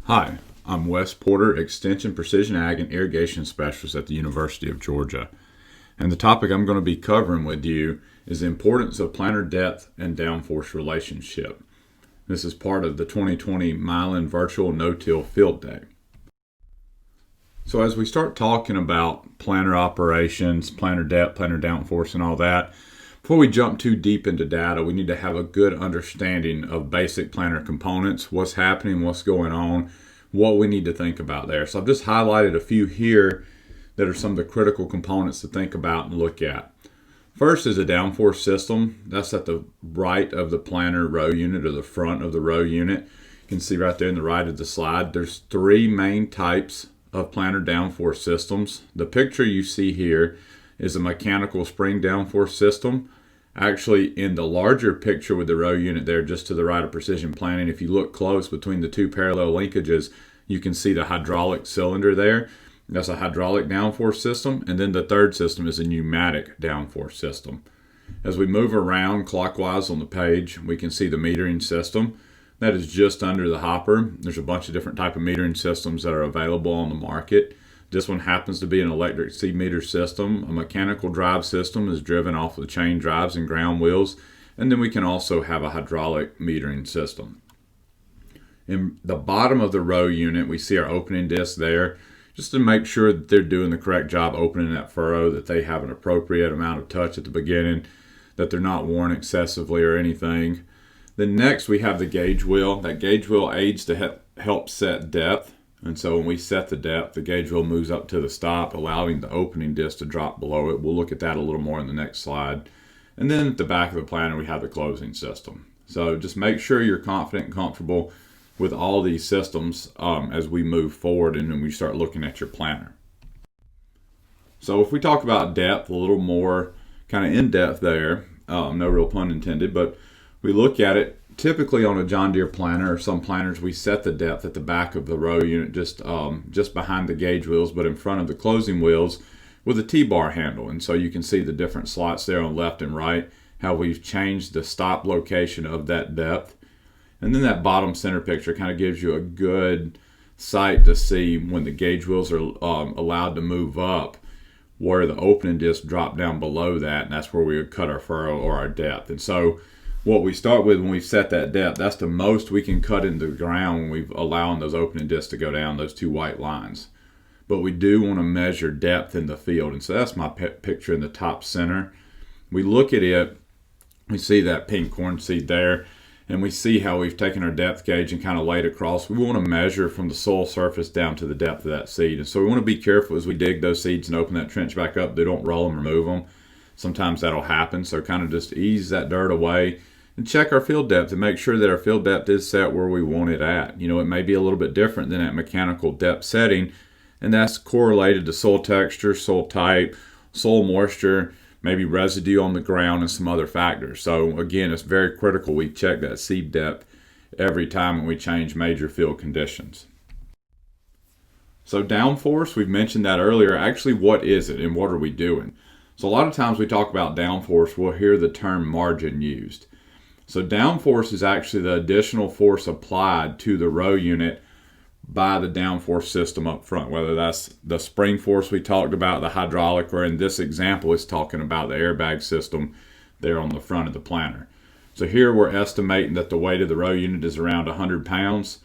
Hi, I'm Wes Porter, Extension Precision Ag and Irrigation Specialist at the University of Georgia. And the topic I'm going to be covering with you is the importance of planter depth and downforce relationship. This is part of the 2020 Milan Virtual No-Till Field Day. So as we start talking about planter operations, planter depth, planter downforce, and all that, before we jump too deep into data, we need to have a good understanding of basic planter components, what's happening, what's going on, what we need to think about there. So I've just highlighted a few here that are some of the critical components to think about and look at. First is a downforce system. That's at the right of the planter row unit or the front of the row unit. You can see right there in the right of the slide, there's three main types of planter downforce systems. The picture you see here is a mechanical spring downforce system. Actually, in the larger picture with the row unit there just to the right of precision planting, if you look close between the two parallel linkages, you can see the hydraulic cylinder there. That's a hydraulic downforce system. And then the third system is a pneumatic downforce system. As we move around clockwise on the page, we can see the metering system. That is just under the hopper. There's a bunch of different type of metering systems that are available on the market. This one happens to be an electric seed meter system. A mechanical drive system is driven off of the chain drives and ground wheels. And then we can also have a hydraulic metering system. In the bottom of the row unit, we see our opening disc there, just to make sure that they're doing the correct job opening that furrow, that they have an appropriate amount of touch at the beginning, that they're not worn excessively or anything. Then next we have the gauge wheel. That gauge wheel aids to help set depth. And so when we set the depth, the gauge wheel moves up to the stop, allowing the opening disc to drop below it. We'll look at that a little more in the next slide. And then at the back of the planter, we have the closing system. So just make sure you're confident and comfortable with all these systems as we move forward and then we start looking at your planter. So if we talk about depth a little more kind of in depth there, no real pun intended, but we look at it typically on a John Deere planter or some planters, we set the depth at the back of the row unit just behind the gauge wheels, but in front of the closing wheels with a T-bar handle. And so you can see the different slots there on left and right, how we've changed the stop location of that depth. And then that bottom center picture kind of gives you a good sight to see when the gauge wheels are allowed to move up, where the opening disc drop down below that, and that's where we would cut our furrow or our depth. And so what we start with when we set that depth, that's the most we can cut into the ground when we've allowing those opening discs to go down, those two white lines. But we do want to measure depth in the field. And so that's my picture in the top center. We look at it, we see that pink corn seed there, and we see how we've taken our depth gauge and kind of laid across. We want to measure from the soil surface down to the depth of that seed. And so we want to be careful as we dig those seeds and open that trench back up. They don't roll them or move them. Sometimes that'll happen. So kind of just ease that dirt away and check our field depth and make sure that our field depth is set where we want it at. You know, it may be a little bit different than that mechanical depth setting, and that's correlated to soil texture, soil type, soil moisture, maybe residue on the ground, and some other factors. So again, it's very critical we check that seed depth every time when we change major field conditions. So downforce, we've mentioned that earlier. Actually, what is it and what are we doing? So a lot of times we talk about downforce, we'll hear the term margin used. So downforce is actually the additional force applied to the row unit by the downforce system up front, whether that's the spring force we talked about, the hydraulic, or in this example, it's talking about the airbag system there on the front of the planter. So here we're estimating that the weight of the row unit is around 100 pounds.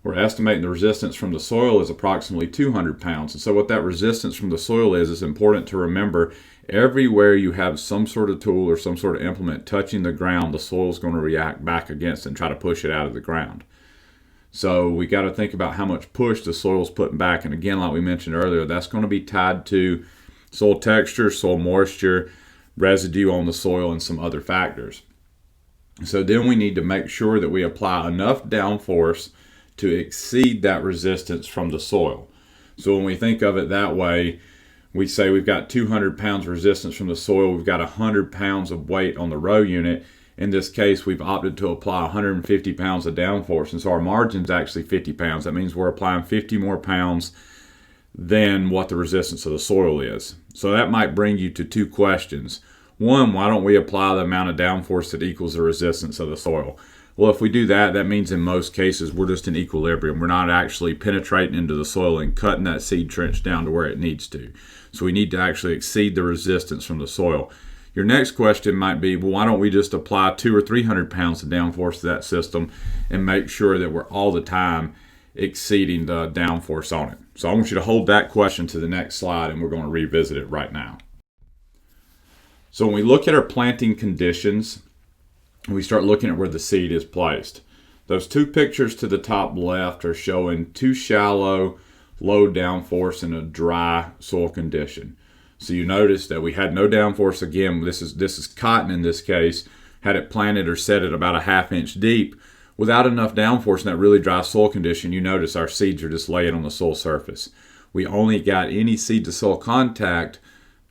We're estimating the resistance from the soil is approximately 200 pounds. And so what that resistance from the soil is important to remember. Everywhere you have some sort of tool or some sort of implement touching the ground, the soil is going to react back against it and try to push it out of the ground. So we got to think about how much push the soil is putting back. And again, like we mentioned earlier, that's going to be tied to soil texture, soil moisture, residue on the soil, and some other factors. So then we need to make sure that we apply enough downforce to exceed that resistance from the soil. So when we think of it that way, we say we've got 200 pounds resistance from the soil, we've got 100 pounds of weight on the row unit. In this case, we've opted to apply 150 pounds of downforce, and so our margin is actually 50 pounds. That means we're applying 50 more pounds than what the resistance of the soil is. So that might bring you to two questions. One, why don't we apply the amount of downforce that equals the resistance of the soil? Well, if we do that, that means in most cases we're just in equilibrium. We're not actually penetrating into the soil and cutting that seed trench down to where it needs to. So we need to actually exceed the resistance from the soil. Your next question might be, well, why don't we just apply 200 or 300 pounds of downforce to that system and make sure that we're all the time exceeding the downforce on it? So I want you to hold that question to the next slide, and we're going to revisit it right now. So when we look at our planting conditions, we start looking at where the seed is placed. Those two pictures to the top left are showing too shallow, low downforce in a dry soil condition. So you notice that we had no downforce. Again, this is cotton in this case. Had it planted or set at about a ½ inch deep, without enough downforce in that really dry soil condition, you notice our seeds are just laying on the soil surface. We only got any seed to soil contact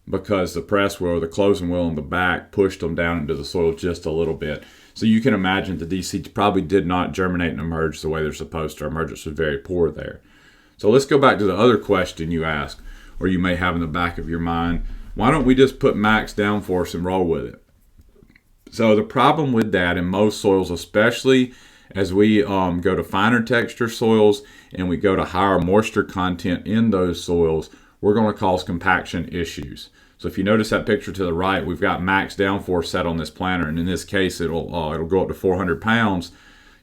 because the press wheel or the closing wheel on the back pushed them down into the soil just a little bit. So you can imagine that these seeds probably did not germinate and emerge the way they're supposed to. Emergence was very poor there. So let's go back to the other question you asked, or you may have in the back of your mind. Why don't we just put max downforce and roll with it? So the problem with that in most soils, especially as we go to finer texture soils and we go to higher moisture content in those soils, we're going to cause compaction issues. So if you notice that picture to the right, we've got max downforce set on this planter, and in this case, it'll go up to 400 pounds.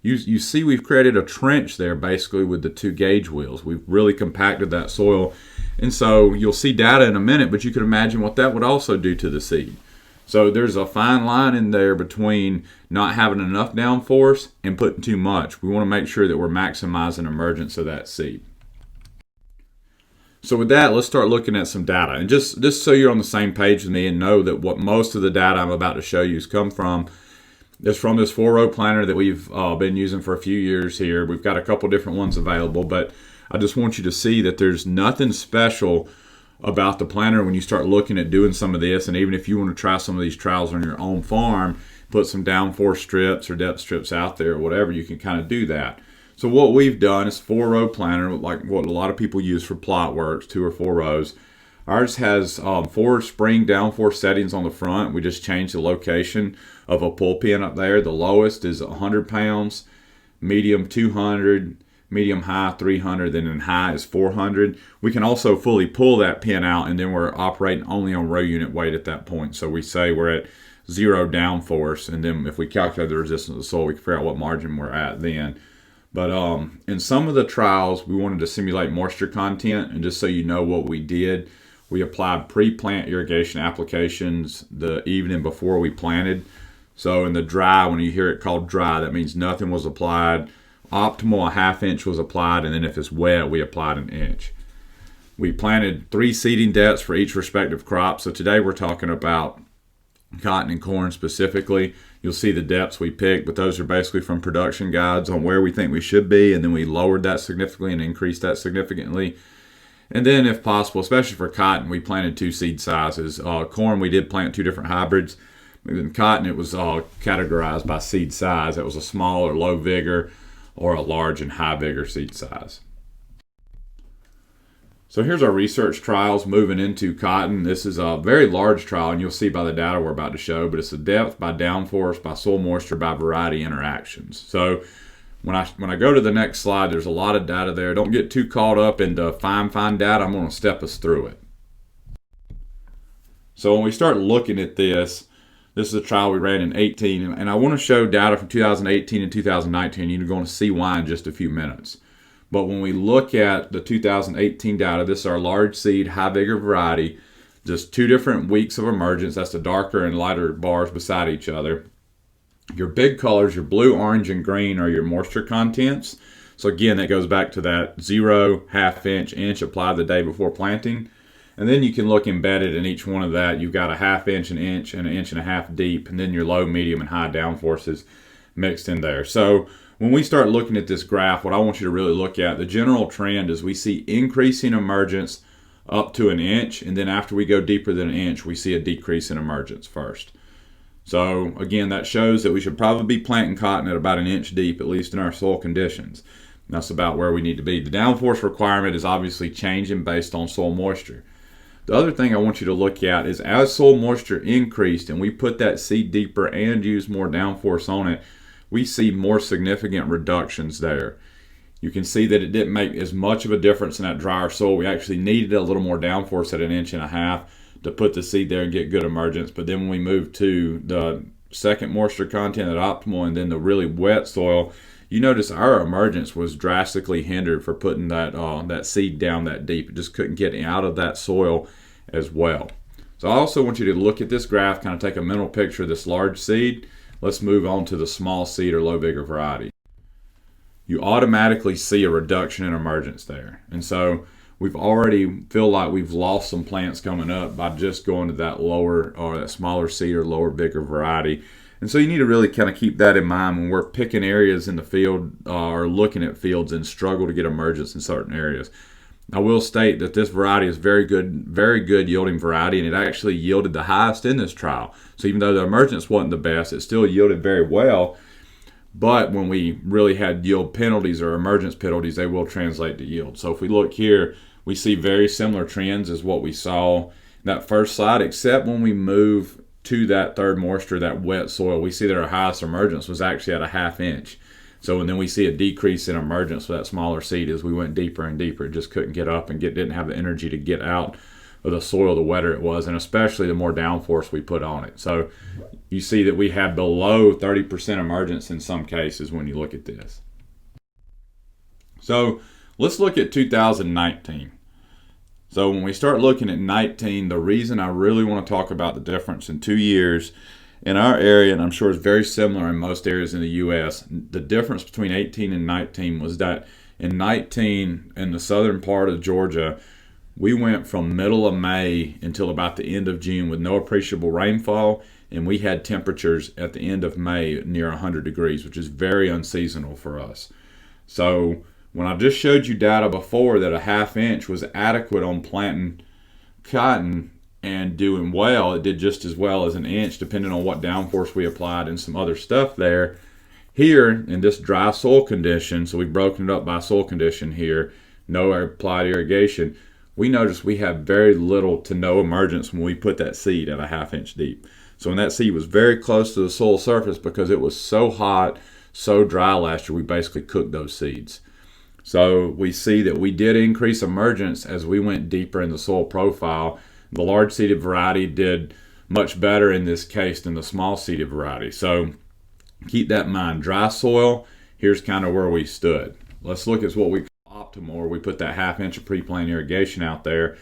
You see we've created a trench there basically with the two gauge wheels. We've really compacted that soil, and so you'll see data in a minute, but you can imagine what that would also do to the seed. So there's a fine line in there between not having enough downforce and putting too much. We want to make sure that we're maximizing emergence of that seed. So with that, let's start looking at some data. And just so you're on the same page with me and know that what most of the data I'm about to show you has come from is from this 4-row planter that we've been using for a few years here. We've got a couple different ones available, but I just want you to see that there's nothing special about the planter when you start looking at doing some of this. And even if you want to try some of these trials on your own farm, put some downforce strips or depth strips out there or whatever, you can kind of do that. So what we've done is 4-row planter, like what a lot of people use for plot works, 2 or 4 rows. Ours has 4 spring downforce settings on the front. We just changed the location of a pull pin up there. The lowest is 100 pounds, medium 200, medium high 300, then high is 400. We can also fully pull that pin out, and then we're operating only on row unit weight at that point. So we say we're at 0 downforce, and then if we calculate the resistance of the soil, we can figure out what margin we're at then. But in some of the trials, we wanted to simulate moisture content, and just so you know what we did, we applied pre-plant irrigation applications the evening before we planted. So in the dry, when you hear it called dry, that means nothing was applied. Optimal, a ½ inch was applied, and then if it's wet, we applied 1 inch. We planted 3 seeding depths for each respective crop. So today we're talking about cotton and corn specifically. You'll see the depths we picked, but those are basically from production guides on where we think we should be, and then we lowered that significantly and increased that significantly. And then if possible, especially for cotton, we planted 2 seed sizes. Corn, we did plant 2 different hybrids. In cotton, it was categorized by seed size. It was a small or low vigor or a large and high vigor seed size. So here's our research trials moving into cotton. This is a very large trial, and you'll see by the data we're about to show, but it's a depth by downforce, by soil moisture, by variety interactions. So when I go to the next slide, there's a lot of data there. Don't get too caught up into fine data. I'm going to step us through it. So when we start looking at this is a trial we ran in 18, and I want to show data from 2018 and 2019. You're going to see why in just a few minutes. But when we look at the 2018 data, this is our large seed, high vigor variety, just 2 different weeks of emergence. That's the darker and lighter bars beside each other. Your big colors, your blue, orange, and green are your moisture contents. So again, that goes back to that 0, ½ inch, inch applied the day before planting. And then you can look embedded in each one of that. You've got a ½ inch, 1 inch, and 1.5 inches deep, and then your low, medium, and high downforces mixed in there. So when we start looking at this graph, what I want you to really look at, the general trend is we see increasing emergence up to 1 inch, and then after we go deeper than 1 inch, we see a decrease in emergence first. So again, that shows that we should probably be planting cotton at about 1 inch deep, at least in our soil conditions. And that's about where we need to be. The downforce requirement is obviously changing based on soil moisture. The other thing I want you to look at is as soil moisture increased and we put that seed deeper and use more downforce on it, we see more significant reductions there. You can see that it didn't make as much of a difference in that drier soil. We actually needed a little more downforce at 1.5 inches to put the seed there and get good emergence. But then when we moved to the second moisture content at optimal and then the really wet soil, you notice our emergence was drastically hindered for putting that seed down that deep. It just couldn't get out of that soil as well. So I also want you to look at this graph, kind of take a mental picture of this large seed. Let's move on to the small seed or low vigor variety. You automatically see a reduction in emergence there. And so we've already feel like we've lost some plants coming up by just going to that lower or that smaller seed or lower vigor variety. And so you need to really kind of keep that in mind when we're picking areas in the field or looking at fields and struggle to get emergence in certain areas. I will state that this variety is very good yielding variety, and it actually yielded the highest in this trial. So even though the emergence wasn't the best, it still yielded very well. But when we really had yield penalties or emergence penalties, they will translate to yield. So if we look here, we see very similar trends as what we saw in that first slide, except when we move to that third moisture, that wet soil, we see that our highest emergence was actually at 1/2 inch. So and then we see a decrease in emergence for that smaller seed as we went deeper and deeper. It just couldn't get up and didn't have the energy to get out of the soil the wetter it was, and especially the more downforce we put on it. So you see that we have below 30% emergence in some cases when you look at this. So let's look at 2019. So when we start looking at 19, the reason I really want to talk about the difference in 2 years in our area, and I'm sure it's very similar in most areas in the U.S., the difference between 18 and 19 was that in 19, in the southern part of Georgia, we went from middle of May until about the end of June with no appreciable rainfall, and we had temperatures at the end of May near 100 degrees, which is very unseasonal for us. So when I just showed you data before that 1/2 inch was adequate on planting cotton and doing well, it did just as well as 1 inch depending on what downforce we applied and some other stuff there. Here in this dry soil condition, so we've broken it up by soil condition here, no applied irrigation, we noticed we have very little to no emergence when we put that seed at 1/2 inch deep. So when that seed was very close to the soil surface, because it was so hot, so dry last year, we basically cooked those seeds. So we see that we did increase emergence as we went deeper in the soil profile. The large seeded variety did much better in this case than the small seeded variety. So keep that in mind. Dry soil, here's kind of where we stood. Let's look at what we call optimal, where we put that 1/2 inch of pre-plant irrigation out there.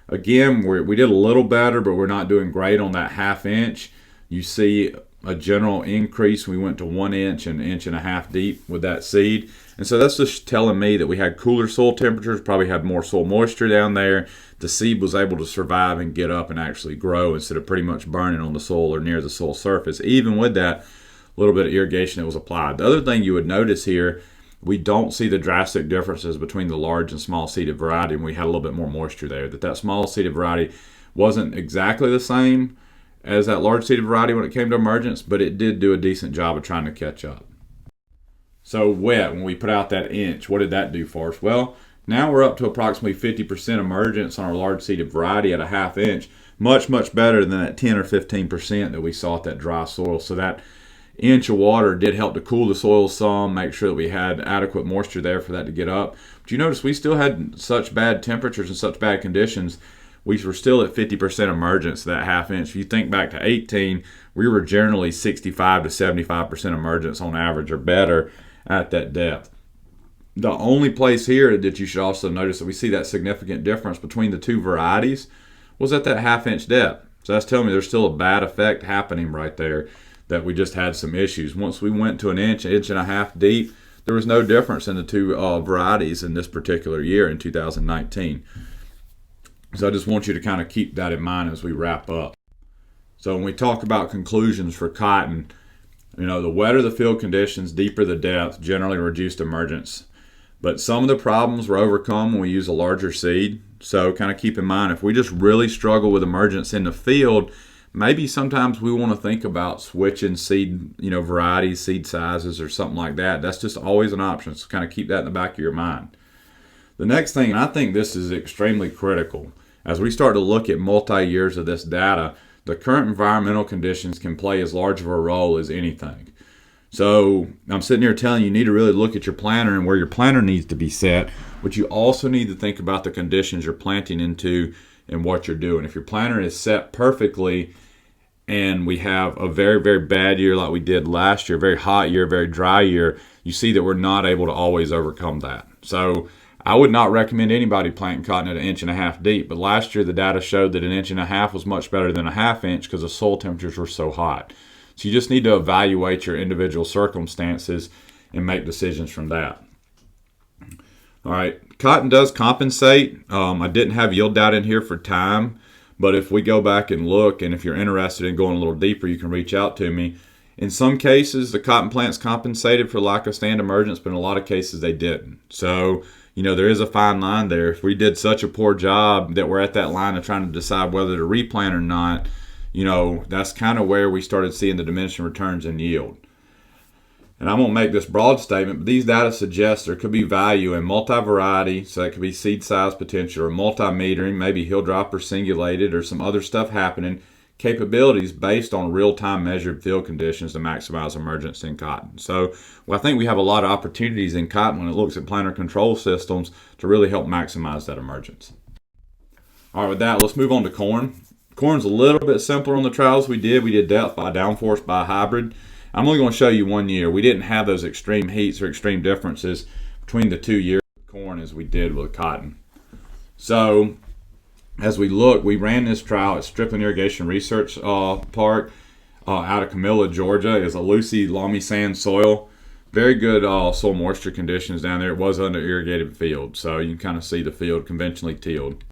Again, we did a little better, but we're not doing great on that 1/2 inch. You see a general increase. We went to 1 inch and 1.5 inches deep with that seed. And so that's just telling me that we had cooler soil temperatures, probably had more soil moisture down there. The seed was able to survive and get up and actually grow instead of pretty much burning on the soil or near the soil surface, even with that little bit of irrigation that was applied. The other thing you would notice here, we don't see the drastic differences between the large and small seeded variety, and we had a little bit more moisture there. That small seeded variety wasn't exactly the same as that large seeded variety when it came to emergence, but it did do a decent job of trying to catch up. So wet, when we put out that inch, what did that do for us? Well, now we're up to approximately 50% emergence on our large seeded variety at 1/2 inch. Much, much better than that 10 or 15% that we saw at that dry soil. So that inch of water did help to cool the soil some, make sure that we had adequate moisture there for that to get up. But you notice we still had such bad temperatures and such bad conditions. We were still at 50% emergence, that 1/2 inch. If you think back to 18, we were generally 65 to 75% emergence on average or better at that depth. The only place here that you should also notice that we see that significant difference between the two varieties was at that 1/2 inch depth. So that's telling me there's still a bad effect happening right there, that we just had some issues. Once we went to 1 inch, 1.5 inches deep, there was no difference in the two varieties in this particular year in 2019. So I just want you to kind of keep that in mind as we wrap up. So when we talk about conclusions for cotton, the wetter the field conditions, deeper the depth, generally reduced emergence. But some of the problems were overcome when we use a larger seed. So kind of keep in mind, if we just really struggle with emergence in the field, maybe sometimes we want to think about switching seed, varieties, seed sizes, or something like that. That's just always an option. So kind of keep that in the back of your mind. The next thing, and I think this is extremely critical, as we start to look at multi-years of this data, the current environmental conditions can play as large of a role as anything. So I'm sitting here telling you, you need to really look at your planter and where your planter needs to be set, but you also need to think about the conditions you're planting into and what you're doing. If your planter is set perfectly and we have a very, very bad year like we did last year, very hot year, very dry year, you see that we're not able to always overcome that. So I would not recommend anybody planting cotton at 1.5 inches deep, but last year the data showed that 1.5 inches was much better than 1/2 inch because the soil temperatures were so hot. So you just need to evaluate your individual circumstances and make decisions from that. All right, cotton does compensate. I didn't have yield data in here for time, but if we go back and look, and if you're interested in going a little deeper, you can reach out to me. In some cases, the cotton plants compensated for lack of stand emergence, but in a lot of cases they didn't. So, there is a fine line there. If we did such a poor job that we're at that line of trying to decide whether to replant or not, that's kind of where we started seeing the diminishing returns in yield. And I'm going to make this broad statement, but these data suggest there could be value in multi-variety, so that could be seed size potential, or multi-metering, maybe hill drop or singulated, or some other stuff happening, capabilities based on real-time measured field conditions to maximize emergence in cotton. So I think we have a lot of opportunities in cotton when it looks at planter control systems to really help maximize that emergence. All right, with that, let's move on to corn. Corn's a little bit simpler on the trials we did. We did depth by Downforce by hybrid. I'm only going to show you 1 year. We didn't have those extreme heats or extreme differences between the 2 years of corn as we did with cotton. So as we look, we ran this trial at Stripling Irrigation Research Park out of Camilla, Georgia. It's a loosey, loamy sand soil. Very good soil moisture conditions down there. It was under irrigated field, so you can kind of see the field conventionally tilled.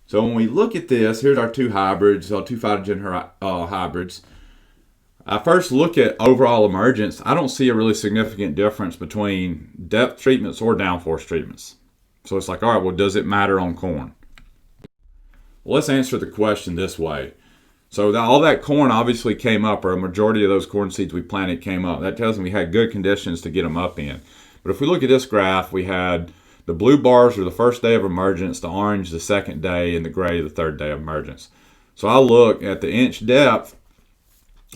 So when we look at this, here's our two hybrids, two phytogen hybrids. I first look at overall emergence. I don't see a really significant difference between depth treatments or downforce treatments. So it's like, all right, well, does it matter on corn? Well, let's answer the question this way. So all that corn obviously came up, or a majority of those corn seeds we planted came up. That tells me we had good conditions to get them up in. But if we look at this graph, we had the blue bars are the first day of emergence, the orange the second day, and the gray the third day of emergence. So I look at the inch depth,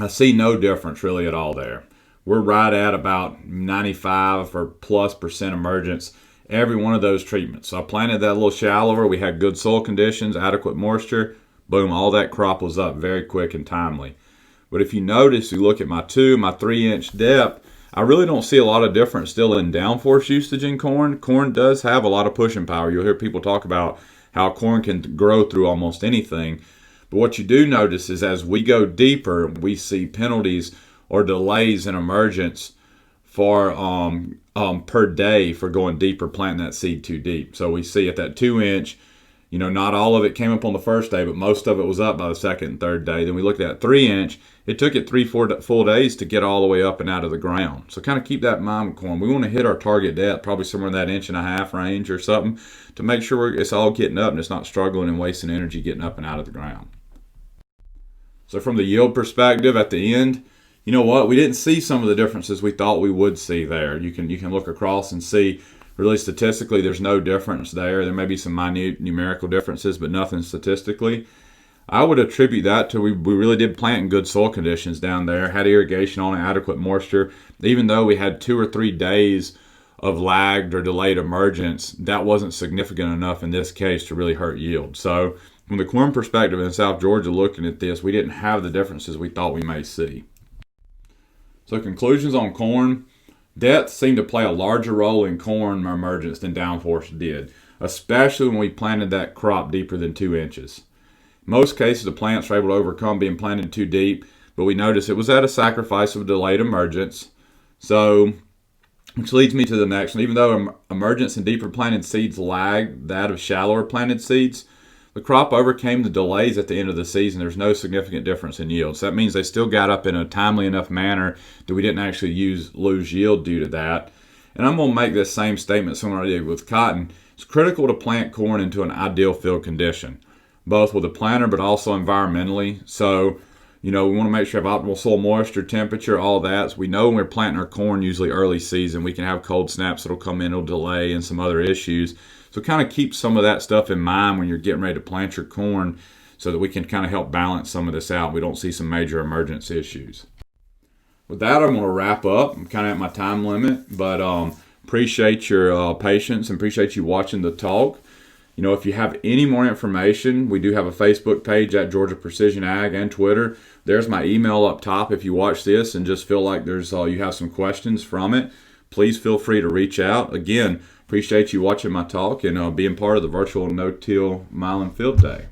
I see no difference really at all there. We're right at about 95 or plus percent emergence every one of those treatments. So I planted that a little shallower. We had good soil conditions, adequate moisture. Boom, all that crop was up very quick and timely. But if you notice, you look at my 3-inch depth, I really don't see a lot of difference still in downforce usage in corn. Corn does have a lot of pushing power. You'll hear people talk about how corn can grow through almost anything. But what you do notice is as we go deeper, we see penalties or delays in emergence for per day for going deeper, planting that seed too deep. So we see at that 2-inch, not all of it came up on the first day, but most of it was up by the second and third day. Then we looked at 3-inch. It took it 3-4 full days to get all the way up and out of the ground. So kind of keep that in mind with corn. We want to hit our target depth, probably somewhere in that 1.5 inch range or something, to make sure it's all getting up and it's not struggling and wasting energy getting up and out of the ground. So from the yield perspective at the end, you know what? We didn't see some of the differences we thought we would see there. You can look across and see, really statistically, there's no difference there. There may be some minute numerical differences, but nothing statistically. I would attribute that to we really did plant in good soil conditions down there, had irrigation on it, adequate moisture. Even though we had 2 or 3 days of lagged or delayed emergence, that wasn't significant enough in this case to really hurt yield. So from the corn perspective in South Georgia looking at this, we didn't have the differences we thought we may see. So conclusions on corn. Depth seemed to play a larger role in corn emergence than downforce did, especially when we planted that crop deeper than 2 inches. In most cases, the plants were able to overcome being planted too deep, but we noticed it was at a sacrifice of delayed emergence. So, which leads me to the next one. Even though emergence in deeper planted seeds lagged that of shallower planted seeds, the crop overcame the delays at the end of the season. There's no significant difference in yield. So that means they still got up in a timely enough manner that we didn't actually lose yield due to that. And I'm going to make this same statement similar to with cotton. It's critical to plant corn into an ideal field condition, both with the planter but also environmentally. So, we want to make sure we have optimal soil moisture, temperature, all that. So we know when we're planting our corn, usually early season, we can have cold snaps that'll come in, it'll delay, and some other issues. So kind of keep some of that stuff in mind when you're getting ready to plant your corn so that we can kind of help balance some of this out. We don't see some major emergence issues. with that, I'm going to wrap up. I'm kind of at my time limit, but appreciate your patience and appreciate you watching the talk. If you have any more information, we do have a Facebook page at Georgia Precision Ag and Twitter. There's my email up top if you watch this and just feel like you have some questions from it. Please feel free to reach out. Again, appreciate you watching my talk and being part of the virtual no-till Milan Field Day.